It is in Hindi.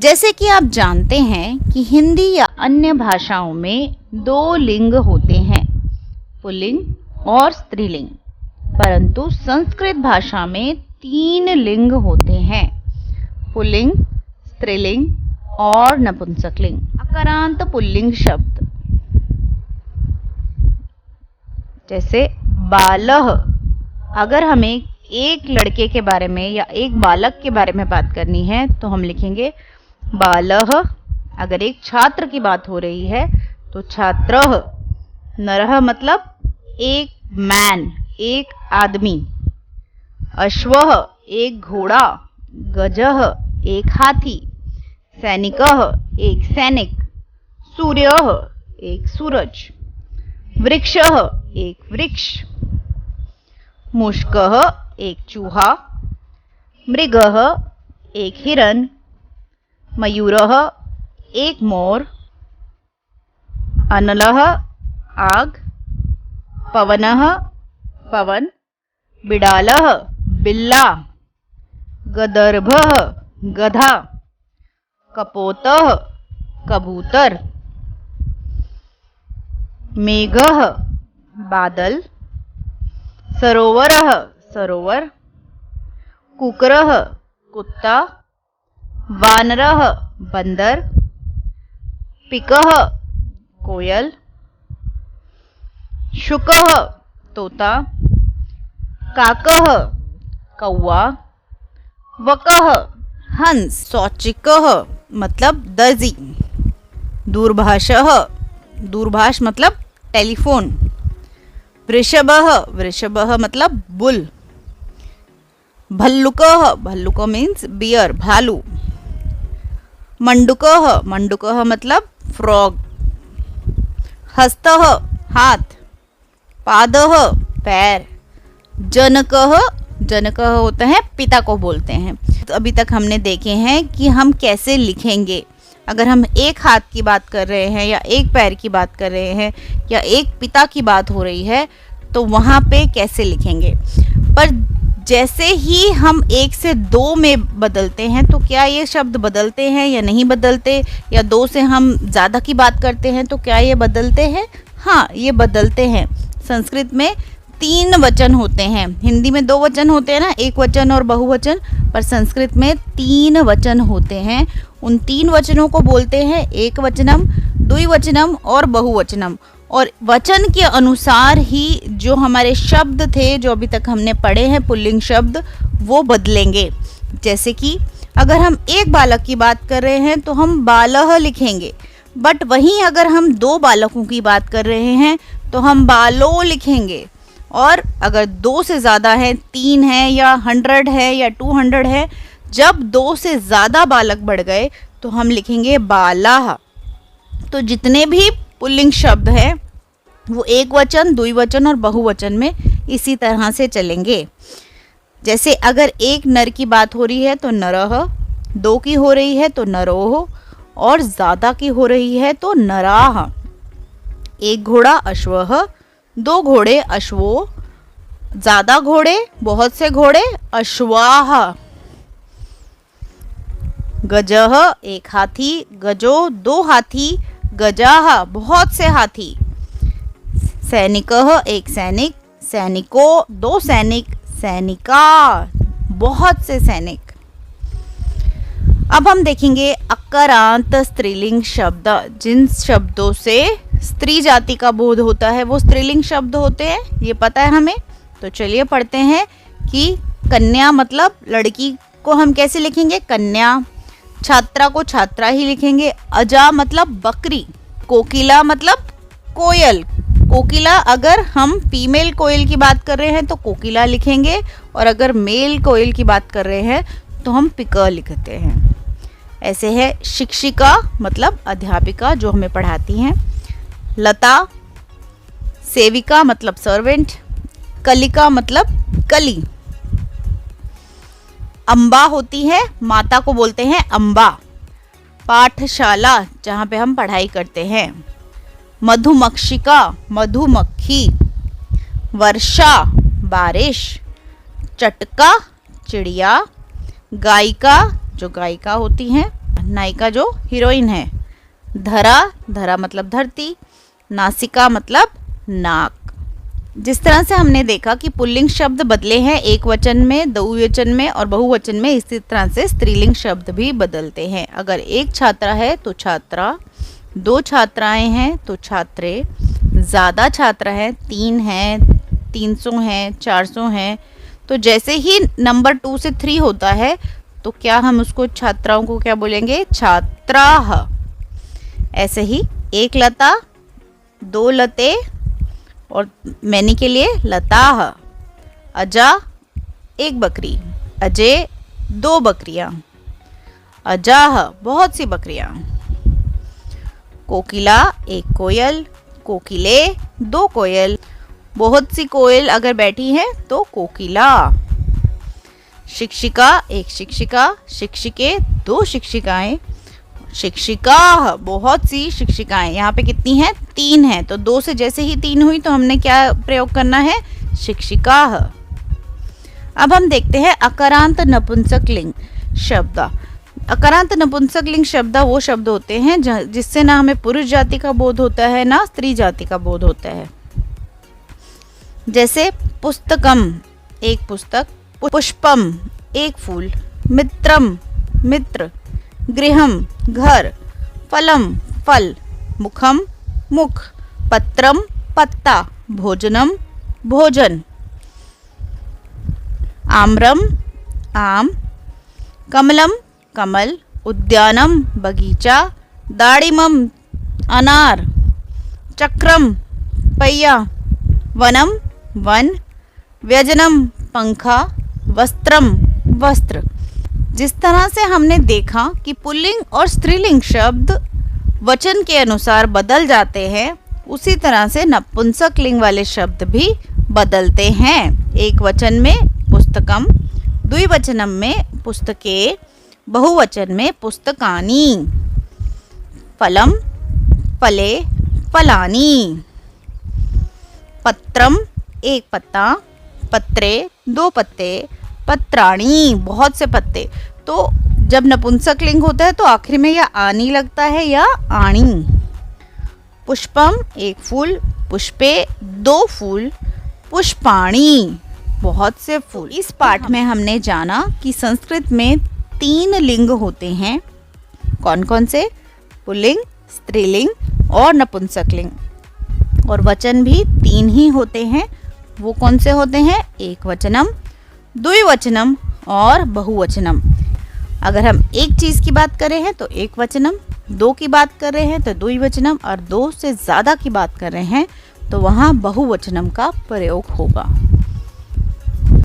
जैसे कि आप जानते हैं कि हिंदी या अन्य भाषाओं में 2 लिंग होते हैं, पुल्लिंग और स्त्रीलिंग, परंतु संस्कृत भाषा में 3 लिंग होते हैं, पुल्लिंग, स्त्रीलिंग और नपुंसकलिंग। अकारांत पुल्लिंग शब्द जैसे बालह, अगर हमें एक लड़के के बारे में या एक बालक के बारे में बात करनी है तो हम लिखेंगे बालह। अगर एक छात्र की बात हो रही है तो छात्रः। नरः मतलब एक मैन, एक आदमी। अश्वः एक घोड़ा, गजः एक हाथी, सैनिकः एक सैनिक, सूर्यः एक सूरज, वृक्षः एक वृक्ष, मुष्कः एक चूहा, मृगः एक हिरन, मयूरः एक मोर, अनलः आग, पवनः पवन, बिडालः बिल्ला, गदर्भः गधा, कपोतः कबूतर, मेघः बादल, सरोवरः सरोवर, कुकरः कुत्ता, वानरः बंदर, पिकः कोयल, शुकः तोता, काकः कौवा, वकः हंस, शौचिकः मतलब दर्जी, दूरभाषः, दूरभाष मतलब टेलीफोन, वृषभः, वृषभः मतलब बुल, भल्लुकः, भल्लुक मीन्स बियर, भालू, मंडुकः, मंडुकः मतलब फ्रॉग, हस्तः हाथ, पादः पैर, जनकः, जनकः होता है पिता को बोलते हैं। तो अभी तक हमने देखे हैं कि हम कैसे लिखेंगे। अगर हम एक हाथ की बात कर रहे हैं या एक पैर की बात कर रहे हैं या एक पिता की बात हो रही है तो वहाँ पे कैसे लिखेंगे। पर जैसे ही हम 1 से 2 में बदलते हैं तो क्या ये शब्द बदलते हैं या नहीं बदलते, या 2 से हम ज़्यादा की बात करते हैं तो क्या ये बदलते हैं? हाँ, ये बदलते हैं। संस्कृत में 3 वचन होते हैं। हिंदी में 2 वचन होते हैं ना, एक वचन और बहुवचन, पर संस्कृत में 3 वचन होते हैं। उन 3 वचनों को बोलते हैं एक वचनम, द्विवचनम और बहुवचनम। और वचन के अनुसार ही जो हमारे शब्द थे, जो अभी तक हमने पढ़े हैं पुल्लिंग शब्द, वो बदलेंगे। जैसे कि अगर हम एक बालक की बात कर रहे हैं तो हम बालह लिखेंगे, बट वहीं अगर हम 2 बालकों की बात कर रहे हैं तो हम बालो लिखेंगे। और अगर 2 से ज़्यादा है, 3 है या 100 है या 200 है, जब 2 से ज़्यादा बालक बढ़ गए तो हम लिखेंगे बालाह। तो जितने भी पुल्लिंग शब्द हैं वो एक वचन, द्विवचन और बहुवचन में इसी तरह से चलेंगे। जैसे अगर एक नर की बात हो रही है तो नरह, 2 की हो रही है तो नरोह, और ज़्यादा की हो रही है तो नराह। एक घोड़ा अश्वह, 2 घोड़े अश्वो, ज़्यादा घोड़े, बहुत से घोड़े अश्वाह। गजह एक हाथी, गजो 2 हाथी, गजाह बहुत से हाथी। सैनिकः एक सैनिक, सैनिको 2 सैनिक, सैनिका बहुत से सैनिक। अब हम देखेंगे अकारांत स्त्रीलिंग शब्द। जिन शब्दों से स्त्री जाति का बोध होता है वो स्त्रीलिंग शब्द होते हैं, ये पता है हमें। तो चलिए पढ़ते हैं कि कन्या मतलब लड़की को हम कैसे लिखेंगे, कन्या। छात्रा को छात्रा ही लिखेंगे। अजा मतलब बकरी। कोकिला मतलब कोयल। कोकिला, अगर हम फीमेल कोयल की बात कर रहे हैं तो कोकिला लिखेंगे, और अगर मेल कोयल की बात कर रहे हैं तो हम पिका लिखते हैं। ऐसे है शिक्षिका मतलब अध्यापिका जो हमें पढ़ाती हैं। लता, सेविका मतलब सर्वेंट। कलिका मतलब कली। अम्बा होती है, माता को बोलते हैं अम्बा। पाठशाला जहाँ पे हम पढ़ाई करते हैं। मधुमक्षिका मधुमक्खी। वर्षा बारिश। चटका चिड़िया। गायिका जो गायिका होती हैं। नायिका जो हीरोइन है। धरा, धरा मतलब धरती, नासिका मतलब नाक। जिस तरह से हमने देखा कि पुल्लिंग शब्द बदले हैं एक वचन में, द्विवचन में और बहुवचन में, इसी तरह से स्त्रीलिंग शब्द भी बदलते हैं। अगर एक छात्रा है तो छात्रा, दो छात्राएं हैं तो छात्रे, ज़्यादा छात्र हैं, 3 हैं, 300 हैं, 400 हैं, तो जैसे ही नंबर 2 से 3 होता है तो क्या हम उसको छात्राओं को क्या बोलेंगे? छात्राः। ऐसे ही एक लता, 2 लते और मैनी के लिए लताः। अजा, 1 बकरी, अजय, 2 बकरियां, अजाः, बहुत सी बकरियां। कोकिला, 1 कोयल, कोकिले, 2 कोयल, बहुत सी कोयल अगर बैठी है तो कोकिला। शिक्षिका, 1 शिक्षिका, शिक्षिके, 2 शिक्षिकाएं, शिक्षिका, बहुत सी शिक्षिकाएं। यहाँ पे कितनी हैं? 3 हैं, तो 2 से जैसे ही 3 हुई तो हमने क्या प्रयोग करना है? शिक्षिका। अब हम देखते हैं अकारांत नपुंसकलिंग शब्द। अकारांत नपुंसकलिंग शब्द वो शब्द होते हैं जिससे ना हमें पुरुष जाति का बोध होता है ना स्त्री जाति का बोध होता है। जैसे पुस्तकम, 1 पुस्तक, पुष्पम, 1 फूल, मित्रम, मित्र, गृहम, घर, फलम, फल, मुखम, मुख, पत्रम, पत्ता, भोजनम, भोजन, आम्रम, आम, कमलम, कमल, उद्यानम, बगीचा, दाड़िमम, अनार, चक्रम, पहिया, वनम, वन, व्यजनम, पंखा, वस्त्रम, वस्त्र। जिस तरह से हमने देखा कि पुल्लिंग और स्त्रीलिंग शब्द वचन के अनुसार बदल जाते हैं, उसी तरह से नपुंसकलिंग वाले शब्द भी बदलते हैं। एक वचन में पुस्तकम, द्विवचनम में पुस्तके, बहुवचन में पुस्तकानि। फलम, फले, फलानि। पत्रम, 1 पत्ता, पत्रे, 2 पत्ते, पत्राणी, बहुत से पत्ते। तो जब नपुंसकलिंग होता है तो आखिर में या आनी लगता है या आणी। पुष्पम, 1 फूल, पुष्पे, 2 फूल, पुष्पाणी, बहुत से फूल। इस पाठ में हमने जाना कि संस्कृत में 3 लिंग होते हैं। कौन कौन से? पुल्लिंग, स्त्रीलिंग और नपुंसकलिंग। और वचन भी 3 ही होते हैं। वो कौन से होते हैं? एक वचनम, द्विवचनम और बहुवचनम। अगर हम एक चीज़ की बात कर रहे हैं तो एक वचनम, 2 की बात कर रहे हैं तो द्विवचनम और 2 से ज़्यादा की बात कर रहे हैं तो वहाँ बहुवचनम का प्रयोग होगा।